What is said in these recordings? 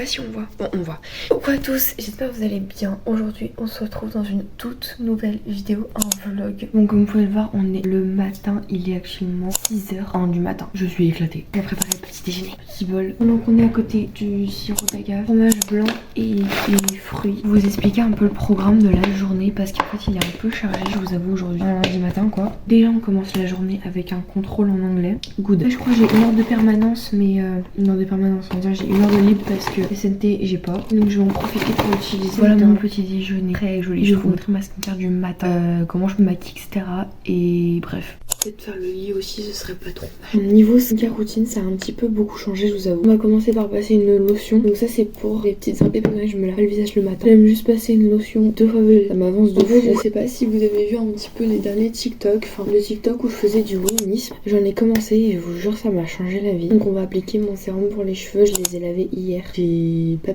pas si on voit. Bon, on voit. Coucou à tous, j'espère que vous allez bien. Aujourd'hui, on se retrouve dans une toute nouvelle vidéo, un vlog. Bon, comme vous pouvez le voir, on est le matin. Il est actuellement 6h du matin. Je suis éclatée. J'ai préparé le petit déjeuner. Petit bol. Donc, on est à côté du sirop d'agave, fromage blanc et des fruits. Je vais vous expliquer un peu le programme de la journée parce qu'en fait, il est un peu chargé, je vous avoue, aujourd'hui. Un lundi matin, quoi. Déjà, on commence la journée avec un contrôle en anglais. Good. Là, je crois que j'ai une heure de permanence, mais une heure de permanence, on va dire j'ai une heure de libre parce que SNT j'ai pas, donc je vais en profiter pour utiliser. Voilà mon petit déjeuner très joli. Je vais vous montrer ma skincare du matin, comment je me maquille, etc. Et bref, peut-être faire le lit aussi, ce serait pas trop mal. Niveau skincare routine, ça a un petit peu beaucoup changé, je vous avoue. On va commencer par passer une lotion, donc ça c'est pour les petites imperfections. Je me lave le visage le matin. J'aime juste passer une lotion 2 fois, ça m'avance de fou. Je sais pas si vous avez vu un petit peu les derniers TikTok, enfin le TikTok où je faisais du womnisme. J'en ai commencé et je vous jure ça m'a changé la vie. Donc on va appliquer mon sérum pour les cheveux, je les ai lavés hier. J'ai pas...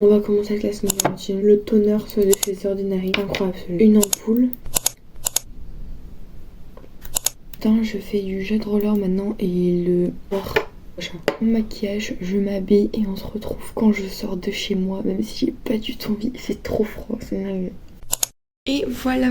On va commencer avec la skincare routine. Le toner soit de chez Ordinary, incroyable celui. Une ampoule. Putain, je fais du jet roller maintenant et le mon maquillage, je m'habille et on se retrouve quand je sors de chez moi, même si j'ai pas du tout envie, c'est trop froid, c'est merveilleux. Et voilà.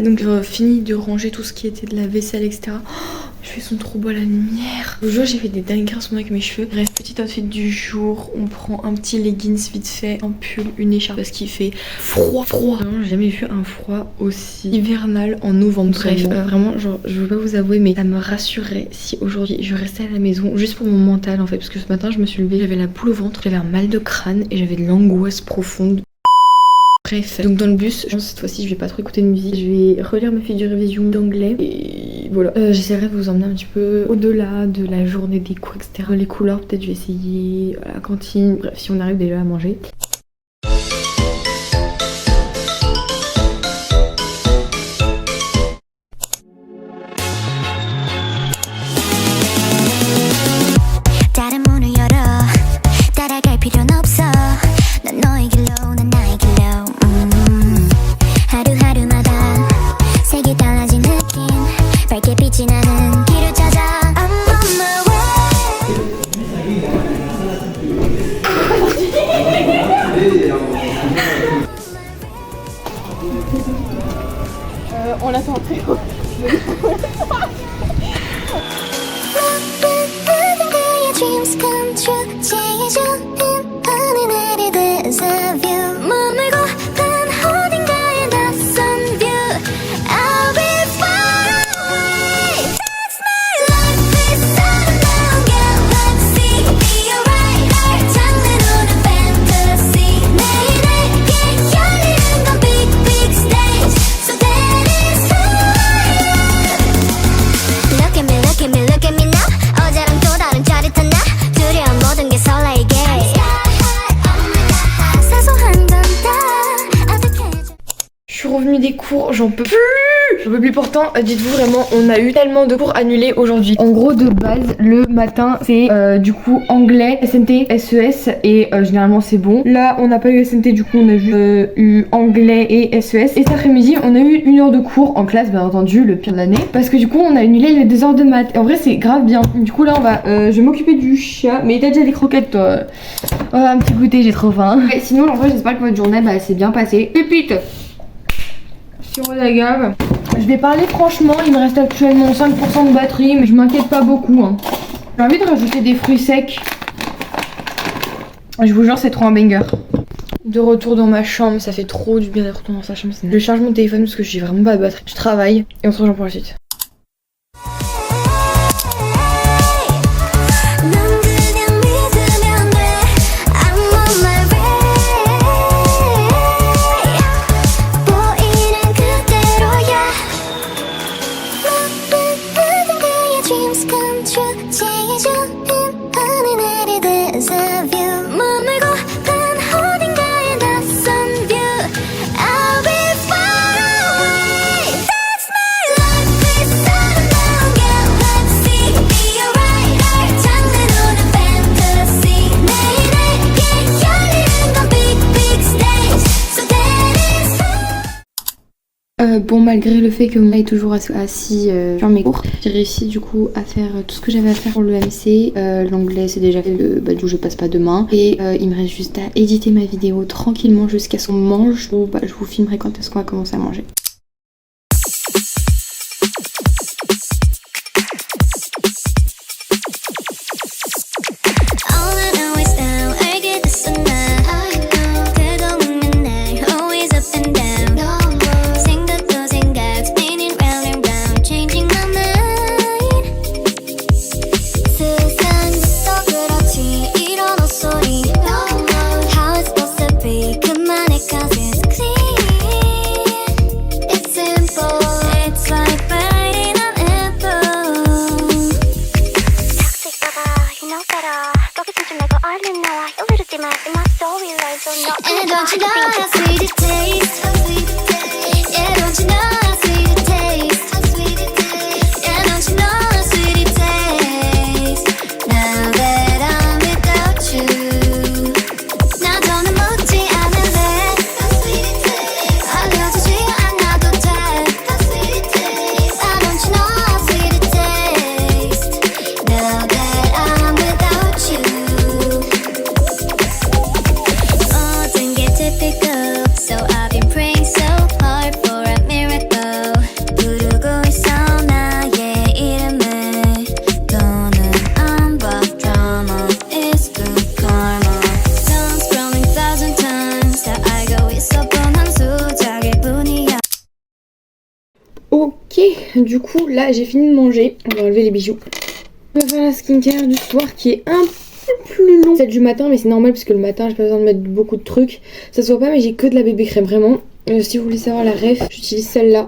Donc j'ai fini de ranger tout ce qui était de la vaisselle, etc. Oh, je fais son trop beau à la lumière. Le jour j'ai fait des dingueries en ce moment avec mes cheveux. Bref, petit outfit du jour. On prend un petit leggings vite fait, un pull, une écharpe parce qu'il fait froid. Vraiment, j'ai jamais vu un froid aussi hivernal en novembre. Bref, vraiment, genre, je veux pas vous avouer, mais ça me rassurerait si aujourd'hui je restais à la maison juste pour mon mental en fait. Parce que ce matin je me suis levée, j'avais la boule au ventre, j'avais un mal de crâne et j'avais de l'angoisse profonde. Bref, donc dans le bus, je pense cette fois-ci je vais pas trop écouter de musique, je vais relire ma fiche de révision d'anglais et voilà. J'essaierai de vous emmener un petit peu au-delà de la journée des cours, etc. Les couleurs, peut-être je vais essayer à la cantine, bref, si on arrive déjà à manger. On l'attend très haut. Des cours, j'en peux plus, pourtant, dites-vous vraiment, on a eu tellement de cours annulés aujourd'hui. En gros, de base, le matin, c'est du coup anglais, SNT, SES et généralement c'est bon. Là, on n'a pas eu SNT, du coup, on a juste eu anglais et SES. Et cet après-midi, on a eu une heure de cours en classe, bien entendu, le pire de l'année. Parce que du coup, on a annulé les 2 heures de maths. Et en vrai, c'est grave bien. Du coup, là, on va, je vais m'occuper du chat. Mais t'as déjà des croquettes, toi? Oh, un petit goûter, j'ai trop faim. Et sinon, en vrai, j'espère que votre journée, bah, s'est bien passée. Pépite! Sirop d'agave. Je vais parler franchement, il me reste actuellement 5% de batterie, mais je m'inquiète pas beaucoup. Hein. J'ai envie de rajouter des fruits secs. Je vous jure, c'est trop un banger. De retour dans ma chambre, ça fait trop du bien d'être dans sa chambre. Je charge mon téléphone parce que j'ai vraiment pas de batterie. Je travaille et on se rejoint pour la suite. Bon, malgré le fait que mon gars est toujours assis sur mes cours, j'ai réussi du coup à faire tout ce que j'avais à faire pour le MC. L'anglais c'est déjà fait, du coup je passe pas demain. Et il me reste juste à éditer ma vidéo tranquillement jusqu'à ce qu'on mange. Ou je vous filmerai quand est-ce qu'on va commencer à manger. And don't you know how sweet it tastes? Yeah, don't you know how sweet it tastes? Yeah, don't you know how sweet it tastes? Now that I'm without you. 나 더는 묻지 않을래. 알려주지 않아도 돼. Why don't you know how sweet it tastes? Now that I'm without you. So I've been praying so hard for a miracle. 부르고 있어 나의 이름을. 더는 안 봐 drama. It's good karma. Don't scrolling 1,000 times. 다 알고 있어 뻔한 수작일 뿐이야. Ok, du coup là j'ai fini de manger. On va enlever les bijoux. On va faire la skincare du soir qui est un plus long, celle du matin, mais c'est normal parce que le matin j'ai pas besoin de mettre beaucoup de trucs, ça se voit pas mais j'ai que de la bébé crème vraiment. Si vous voulez savoir la ref, j'utilise celle-là.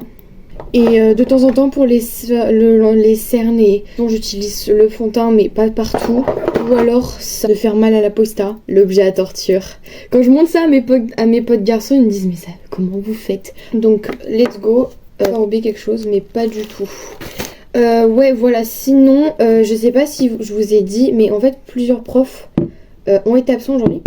Et de temps en temps pour les cernes, j'utilise le fond de teint mais pas partout. Ou alors ça de faire mal à la posta, l'objet à torture. Quand je montre ça à mes potes garçons, ils me disent mais ça comment vous faites? Donc let's go. J'ai oublié quelque chose mais pas du tout. Ouais voilà, sinon je sais pas si je vous ai dit mais en fait plusieurs profs ont été absents aujourd'hui,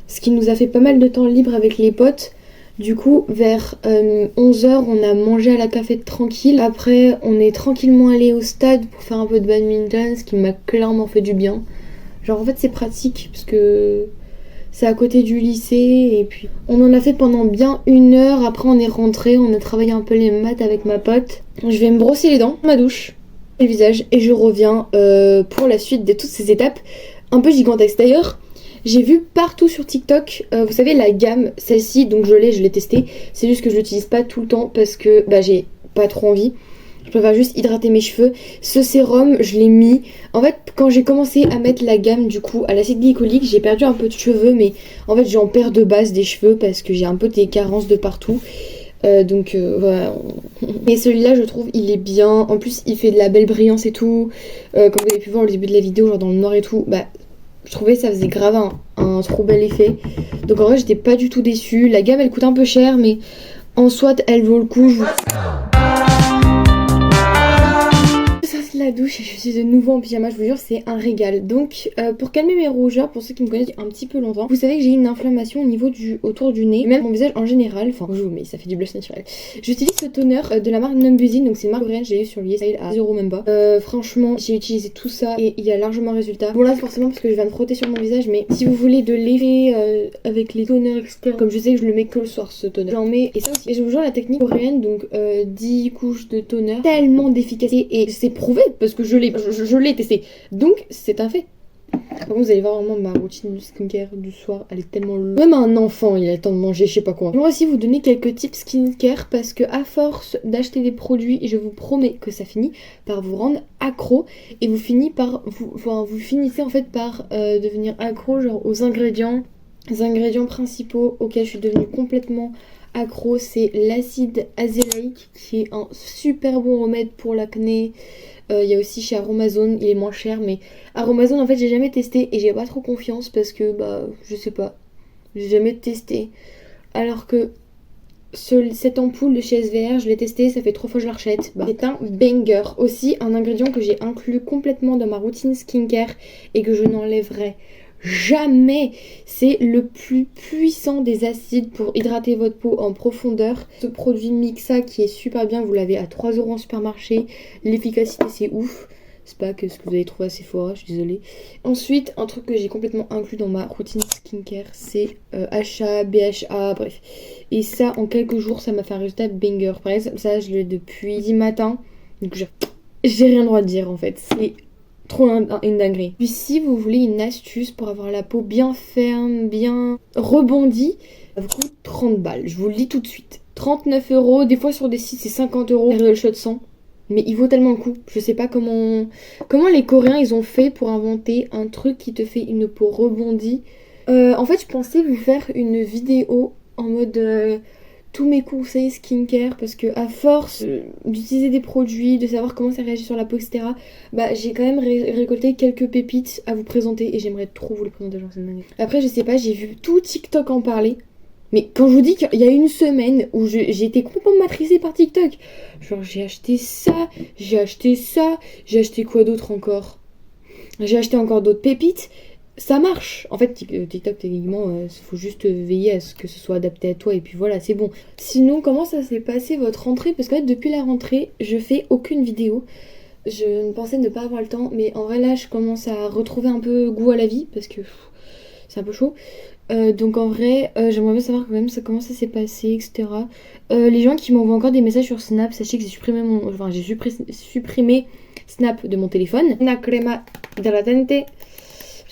ce qui nous a fait pas mal de temps libre avec les potes. Du coup vers 11h on a mangé à la cafette tranquille. Après on est tranquillement allé au stade pour faire un peu de badminton, ce qui m'a clairement fait du bien. Genre en fait c'est pratique parce que c'est à côté du lycée et puis on en a fait pendant bien 1 heure. Après on est rentré, on a travaillé un peu les maths avec ma pote. Je vais me brosser les dents, ma douche, le visage et je reviens pour la suite de toutes ces étapes un peu gigantesques. D'ailleurs j'ai vu partout sur TikTok, vous savez la gamme, celle-ci, donc je l'ai testée. C'est juste que je l'utilise pas tout le temps parce que j'ai pas trop envie. Je préfère juste hydrater mes cheveux. Ce sérum, je l'ai mis. En fait, quand j'ai commencé à mettre la gamme du coup à l'acide glycolique, j'ai perdu un peu de cheveux. Mais en fait, j'en perds de base des cheveux parce que j'ai un peu des carences de partout. Donc voilà. Et celui-là, je trouve, il est bien. En plus, il fait de la belle brillance et tout. Comme vous avez pu voir au début de la vidéo, genre dans le noir et tout. Je trouvais que ça faisait grave un trop bel effet. Donc en vrai, j'étais pas du tout déçue. La gamme, elle coûte un peu cher, mais en soit, elle vaut le coup. La douche et je suis de nouveau en pyjama, je vous jure c'est un régal. Donc pour calmer mes rougeurs, pour ceux qui me connaissent un petit peu longtemps, vous savez que j'ai une inflammation au niveau autour du nez, même mon visage en général, enfin je vous mets, ça fait du blush naturel. J'utilise ce toner de la marque Numbuzin, donc c'est une marque coréenne, j'ai eu sur YesStyle à 0 même pas. Franchement j'ai utilisé tout ça et il y a largement résultat. Bon là forcément parce que je viens de frotter sur mon visage, mais si vous voulez de l'effet avec les toners etc, comme je sais que je le mets que le soir ce toner, j'en mets et ça aussi. Et je vous jure la technique coréenne, donc 10 couches de toner, tellement d'efficacité et c'est prouvé parce que je l'ai testé, donc c'est un fait. Par contre vous allez voir vraiment ma routine de skincare du soir, elle est tellement longue. Même un enfant il a le temps de manger je sais pas quoi. Je vais aussi vous donner quelques tips skincare parce que à force d'acheter des produits, je vous promets que ça finit par vous rendre accro et vous finissez en fait par devenir accro genre aux ingrédients principaux auxquels je suis devenue complètement accro. C'est l'acide azélaïque qui est un super bon remède pour l'acné. Il y a aussi chez Aromazone, il est moins cher, mais Aromazone en fait j'ai jamais testé et j'ai pas trop confiance parce que je sais pas, j'ai jamais testé. Alors que cette ampoule de chez SVR, je l'ai testé, ça fait 3 fois que je la rachète. C'est un banger. Aussi un ingrédient que j'ai inclus complètement dans ma routine skincare et que je n'enlèverai jamais. C'est le plus puissant des acides pour hydrater votre peau en profondeur. Ce produit Mixa qui est super bien, vous l'avez à 3 € en supermarché. L'efficacité c'est ouf. C'est pas que ce que vous allez trouver à Sephora, je suis désolée. Ensuite, un truc que j'ai complètement inclus dans ma routine skincare, c'est HA, BHA, bref. Et ça, en quelques jours, ça m'a fait un résultat banger. Par exemple, ça, je l'ai depuis 10 matins. Donc j'ai rien le droit de dire en fait. C'est trop une dinguerie. Puis si vous voulez une astuce pour avoir la peau bien ferme, bien rebondie, ça vous coûte 30 balles. Je vous le dis tout de suite. 39 €, des fois sur des sites c'est 50 €. Le shot 100. Mais il vaut tellement le coup. Je sais pas comment les Coréens ils ont fait pour inventer un truc qui te fait une peau rebondie. En fait, je pensais vous faire une vidéo en mode tous mes conseils skincare parce que à force d'utiliser des produits, de savoir comment ça réagit sur la peau, etc. Bah j'ai quand même récolté quelques pépites à vous présenter et j'aimerais trop vous les présenter. Genre, après, je sais pas, j'ai vu tout TikTok en parler. Mais quand je vous dis qu'il y a une semaine où j'ai été complètement matrixée par TikTok, genre j'ai acheté ça, j'ai acheté quoi d'autre encore? J'ai acheté encore d'autres pépites, ça marche. En fait, TikTok, techniquement, il faut juste veiller à ce que ce soit adapté à toi et puis voilà, c'est bon. Sinon, comment ça s'est passé votre rentrée? Parce que fait, depuis la rentrée, je fais aucune vidéo. Je ne pensais ne pas avoir le temps, mais en vrai là, je commence à retrouver un peu goût à la vie parce que c'est un peu chaud. Donc en vrai, j'aimerais bien savoir quand même comment ça s'est passé, etc. Les gens qui m'envoient encore des messages sur Snap, sachez que j'ai supprimé Snap de mon téléphone. Una crema hidratante.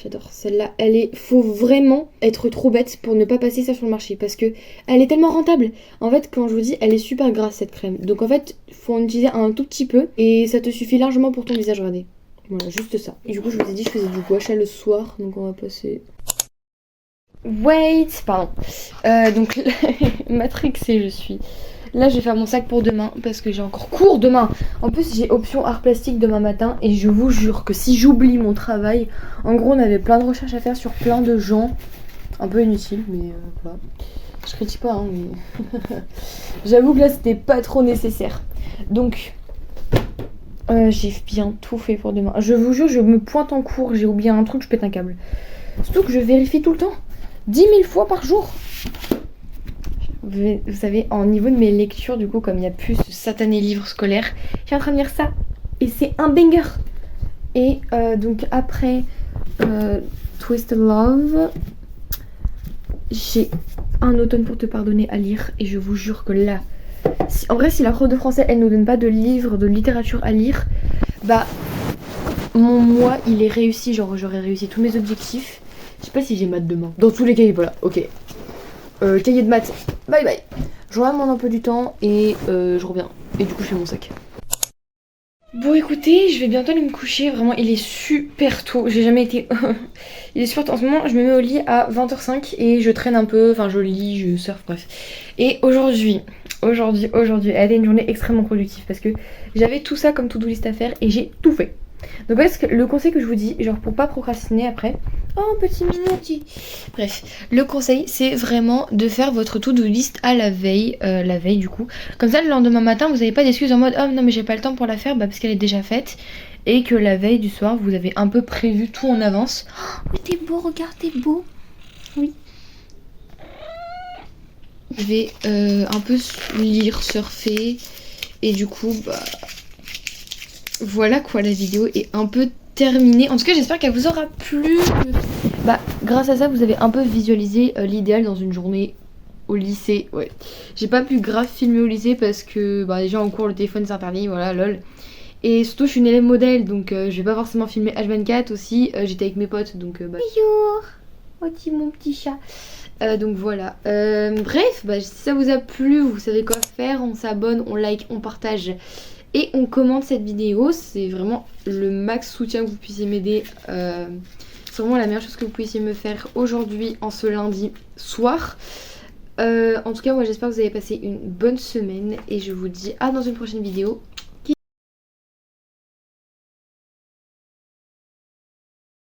J'adore celle-là. Faut vraiment être trop bête pour ne pas passer ça sur le marché parce que elle est tellement rentable. En fait, quand je vous dis, elle est super grasse cette crème. Donc en fait, faut en utiliser un tout petit peu et ça te suffit largement pour ton visage. Regardez. Voilà, juste ça. Et du coup, je vous ai dit, je faisais du gua sha le soir, donc on va passer. Wait, pardon. Donc matrixée je suis. Là je vais faire mon sac pour demain parce que j'ai encore cours demain. En plus j'ai option art plastique demain matin et je vous jure que si j'oublie mon travail, en gros on avait plein de recherches à faire sur plein de gens. Un peu inutile mais voilà. Je critique pas hein, mais j'avoue que là c'était pas trop nécessaire. Donc j'ai bien tout fait pour demain. Je vous jure je me pointe en cours, j'ai oublié un truc, je pète un câble. Surtout que je vérifie tout le temps. 10 000 fois par jour. Vous savez, en niveau de mes lectures, du coup, comme il n'y a plus ce satané livre scolaire, je suis en train de lire ça. Et c'est un banger. Et donc après Twisted Love, j'ai Un automne pour te pardonner à lire. Et je vous jure que là, en vrai, si la prof de français, elle nous donne pas de livres de littérature à lire, bah, mon mois, il est réussi. Genre, j'aurais réussi tous mes objectifs. Je sais pas si j'ai maths demain. Dans tous les cas, voilà, ok. Cahier de maths, bye bye. Je reviens mon emploi du temps et je reviens. Et du coup, je fais mon sac. Bon, écoutez, je vais bientôt aller me coucher. Vraiment, il est super tôt. J'ai jamais été. Il est super tôt. En ce moment, je me mets au lit à 20h05 et je traîne un peu. Enfin, je lis, je surfe, bref. Et aujourd'hui, elle a été une journée extrêmement productive parce que j'avais tout ça comme to-do list à faire et j'ai tout fait. Donc parce que le conseil que je vous dis, genre pour pas procrastiner après, oh petit minouti. Bref, le conseil c'est vraiment de faire votre to-do list à la veille du coup. Comme ça le lendemain matin vous n'avez pas d'excuses en mode oh non mais j'ai pas le temps pour la faire parce qu'elle est déjà faite. Et que la veille du soir vous avez un peu prévu tout en avance. Oh mais t'es beau, regarde t'es beau. Oui. Je vais un peu lire, surfer et du coup bah... Voilà quoi, la vidéo est un peu terminée. En tout cas j'espère qu'elle vous aura plu. Bah grâce à ça vous avez un peu visualisé l'idéal dans une journée au lycée. Ouais, j'ai pas pu grave filmer au lycée parce que bah déjà en cours le téléphone c'est interdit, voilà lol. Et surtout je suis une élève modèle donc je vais pas forcément filmer H24 aussi. J'étais avec mes potes donc bah bonjour, oh mon petit chat. Donc voilà, bref, bah, si ça vous a plu, vous savez quoi faire, on s'abonne, on like, on partage et on commente cette vidéo. C'est vraiment le max soutien que vous puissiez m'aider. C'est vraiment la meilleure chose que vous puissiez me faire aujourd'hui en ce lundi soir. En tout cas moi j'espère que vous avez passé une bonne semaine et je vous dis à dans une prochaine vidéo.